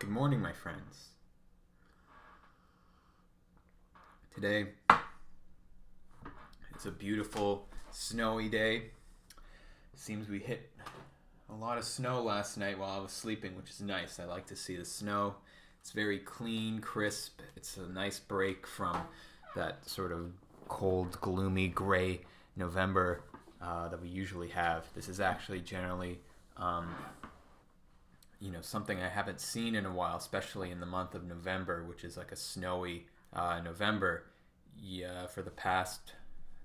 Good morning, my friends. Today, it's a beautiful, snowy day. Seems we hit a lot of snow last night while I was sleeping, which is nice. I like to see the snow. It's very clean, crisp. It's a nice break from that sort of cold, gloomy, gray November that we usually have. This is actually generally something I haven't seen in a while, especially in the month of November, which is like a snowy November. Yeah, for the past,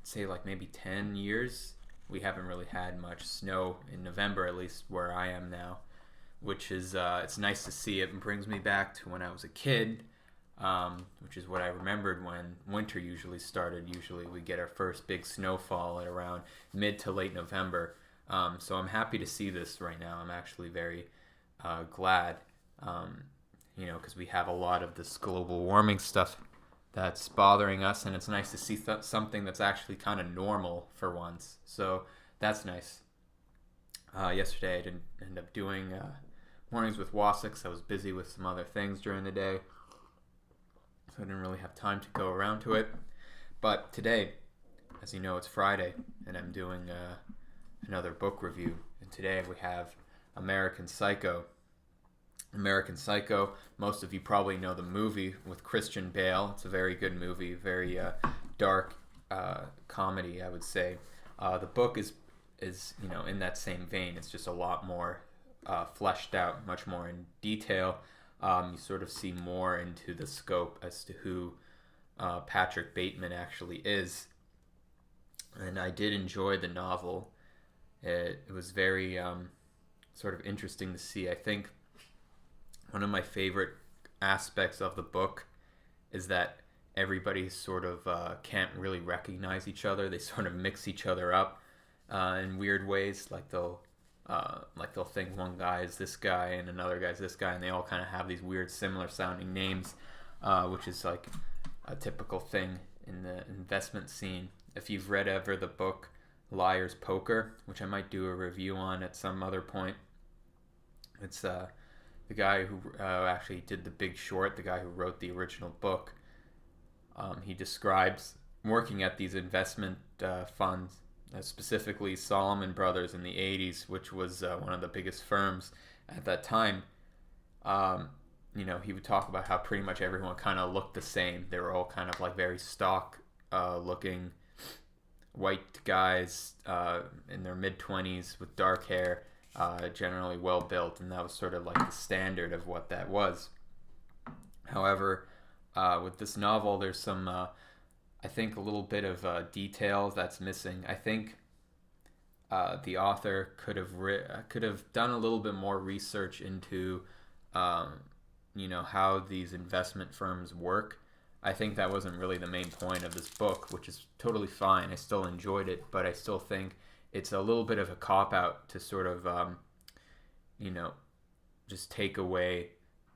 I'd say like maybe 10 years, we haven't really had much snow in November, at least where I am now, which is, it's nice to see. It brings me back to when I was a kid, which is what I remembered when winter usually started. Usually we get our first big snowfall at around mid to late November. So I'm happy to see this right now. I'm actually very glad, because we have a lot of this global warming stuff that's bothering us, and it's nice to see something that's actually kind of normal for once. So that's nice. Yesterday I didn't end up doing mornings with wosX. I was busy with some other things during the day, so I didn't really have time to go around to it. But today, as you know, it's Friday, and I'm doing another book review. And today we have American Psycho. American Psycho, most of you probably know the movie with Christian Bale. It's a very good movie, very dark comedy, I would say. The book is in that same vein. It's just a lot more fleshed out, much more in detail. You sort of see more into the scope as to who Patrick Bateman actually is. And I did enjoy the novel. It was very sort of interesting to see. I think one of my favorite aspects of the book is that everybody sort of can't really recognize each other. They sort of mix each other up in weird ways. Like they'll think one guy is this guy and another guy's this guy, and they all kind of have these weird, similar sounding names, which is like a typical thing in the investment scene. If you've read ever the book Liar's Poker, which I might do a review on at some other point, it's the guy who actually did The Big Short, the guy who wrote the original book. He describes working at these investment funds, specifically Salomon Brothers in the 80s, which was one of the biggest firms at that time. He would talk about how pretty much everyone kind of looked the same. They were all kind of like very stock looking white guys in their mid-20s with dark hair. Generally well built, and that was sort of like the standard of what that was. However, with this novel, there's some, I think, a little bit of detail that's missing. I think the author could have done a little bit more research into, how these investment firms work. I think that wasn't really the main point of this book, which is totally fine. I still enjoyed it, but I still think it's a little bit of a cop-out to sort of, just take away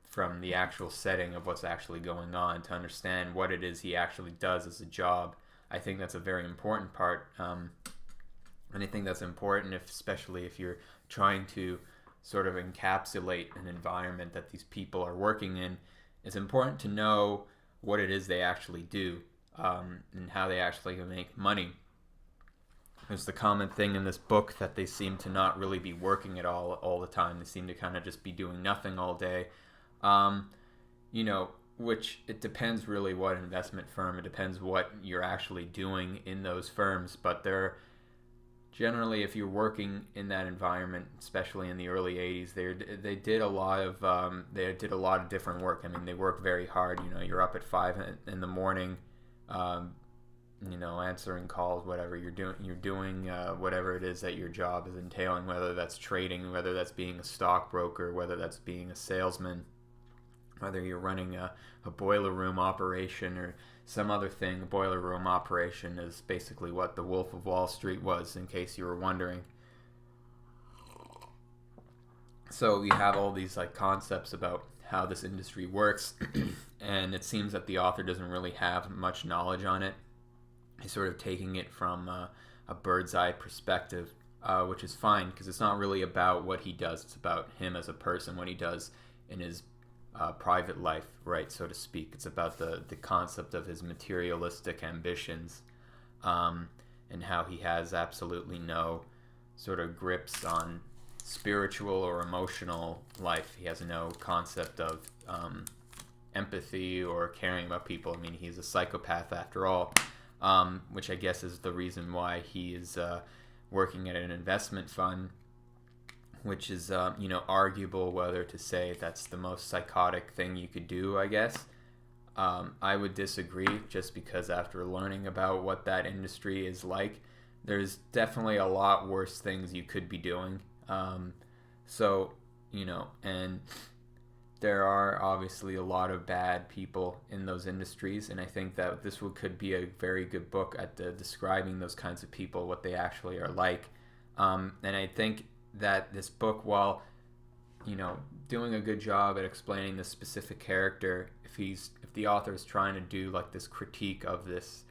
from the actual setting of what's actually going on to understand what it is he actually does as a job. I think that's a very important part. And I think that's important, especially if you're trying to sort of encapsulate an environment that these people are working in. It's important to know what it is they actually do, and how they actually make money. There's the common thing in this book that they seem to not really be working at all the time. They seem to kind of just be doing nothing all day. Which it depends really what investment firm. It depends what you're actually doing in those firms. But they're generally, if you're working in that environment, especially in the early 80s, they did a lot of different work. I mean, they work very hard. You're up at 5 in the morning. Answering calls, whatever you're doing whatever it is that your job is entailing, whether that's trading, whether that's being a stockbroker, whether that's being a salesman, whether you're running a boiler room operation or some other thing. A boiler room operation is basically what the Wolf of Wall Street was, in case you were wondering. So we have all these like concepts about how this industry works, and it seems that the author doesn't really have much knowledge on it. He's sort of taking it from a bird's eye perspective, which is fine because it's not really about what he does. It's about him as a person, what he does in his private life, right, so to speak. It's about the concept of his materialistic ambitions, and how he has absolutely no sort of grips on spiritual or emotional life. He has no concept of empathy or caring about people. I mean, he's a psychopath after all, which I guess is the reason why he is working at an investment fund, which is, arguable whether to say that's the most psychotic thing you could do, I guess. I would disagree, just because after learning about what that industry is like, there's definitely a lot worse things you could be doing. And there are obviously a lot of bad people in those industries, and I think that this could be a very good book at describing those kinds of people, what they actually are like. And I think that this book, while doing a good job at explaining the specific character, if the author is trying to do like this critique of this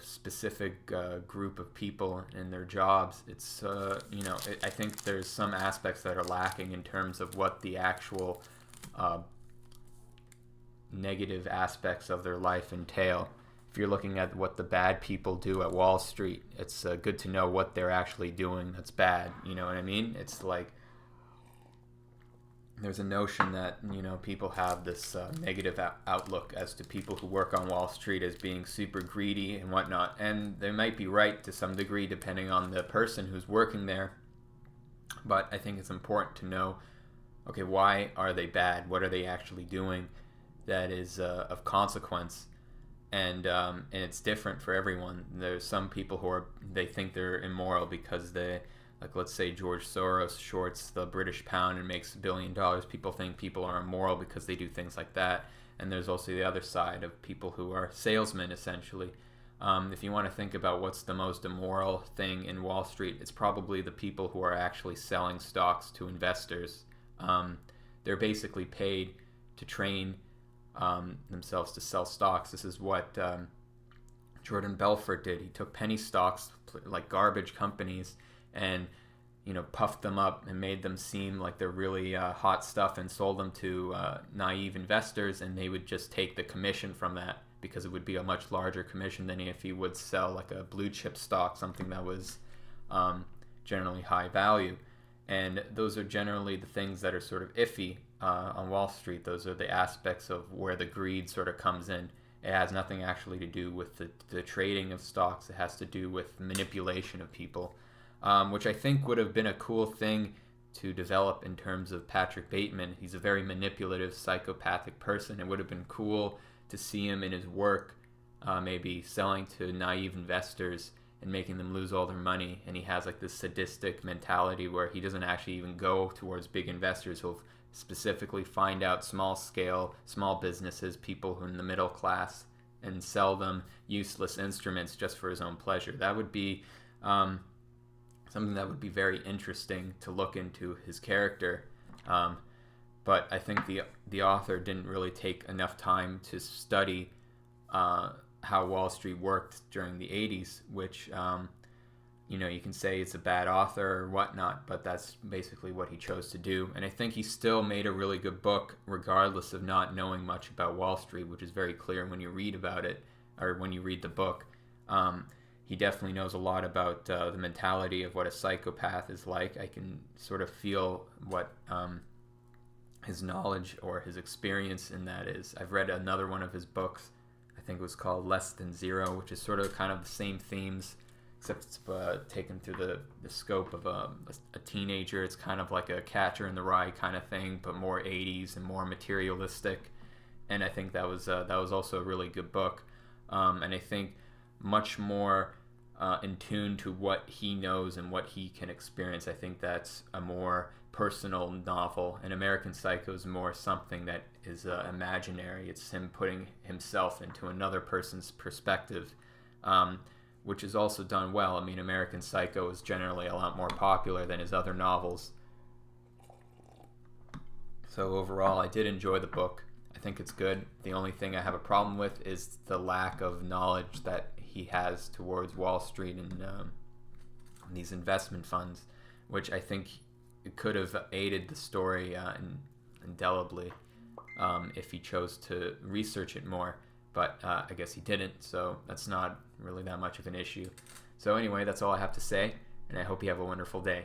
specific group of people and their jobs, it's I think there's some aspects that are lacking in terms of what the actual negative aspects of their life entail. If you're looking at what the bad people do at Wall Street, it's good to know what they're actually doing that's bad. You know what I mean? It's like there's a notion that people have this negative outlook as to people who work on Wall Street as being super greedy and whatnot, and they might be right to some degree depending on the person who's working there. But I think it's important to know, okay, why are they bad? What are they actually doing that is of consequence? And it's different for everyone. There's some people who they think they're immoral because they, like, let's say George Soros shorts the British pound and makes $1 billion. People think people are immoral because they do things like that. And there's also the other side of people who are salesmen, essentially. If you want to think about what's the most immoral thing in Wall Street, it's probably the people who are actually selling stocks to investors. They're basically paid to train themselves to sell stocks. This is what Jordan Belfort did. He took penny stocks, like garbage companies, and puffed them up and made them seem like they're really hot stuff, and sold them to naive investors, and they would just take the commission from that, because it would be a much larger commission than if he would sell like a blue chip stock, something that was generally high value. And those are generally the things that are sort of iffy on Wall Street. Those are the aspects of where the greed sort of comes in. It has nothing actually to do with the trading of stocks. It has to do with manipulation of people, which I think would have been a cool thing to develop in terms of Patrick Bateman. He's a very manipulative, psychopathic person. It would have been cool to see him in his work, maybe selling to naive investors and making them lose all their money. And he has like this sadistic mentality where he doesn't actually even go towards big investors. He'll specifically find out small businesses, people who are in the middle class, and sell them useless instruments just for his own pleasure. That would be something that would be very interesting to look into his character. But I think the author didn't really take enough time to study how Wall Street worked during the 80s, which you can say it's a bad author or whatnot, but that's basically what he chose to do. And I think he still made a really good book regardless of not knowing much about Wall Street, which is very clear when you read about it, or when you read the book. He definitely knows a lot about the mentality of what a psychopath is like. I can sort of feel what his knowledge or his experience in that is. I've read another one of his books. I think it was called Less Than Zero, which is sort of kind of the same themes, except it's taken through the scope of a teenager. It's kind of like a Catcher in the Rye kind of thing, but more 80s and more materialistic. And I think that was also a really good book. And I think much more in tune to what he knows and what he can experience. I think that's a more personal novel, and American Psycho is more something that is imaginary. It's him putting himself into another person's perspective, which is also done well. I mean, American Psycho is generally a lot more popular than his other novels. So overall, I did enjoy the book. I think it's good. The only thing I have a problem with is the lack of knowledge that he has towards Wall Street and these investment funds, which I think it could have aided the story indelibly if he chose to research it more. But I guess he didn't, so that's not really that much of an issue. So anyway, that's all I have to say, and I hope you have a wonderful day.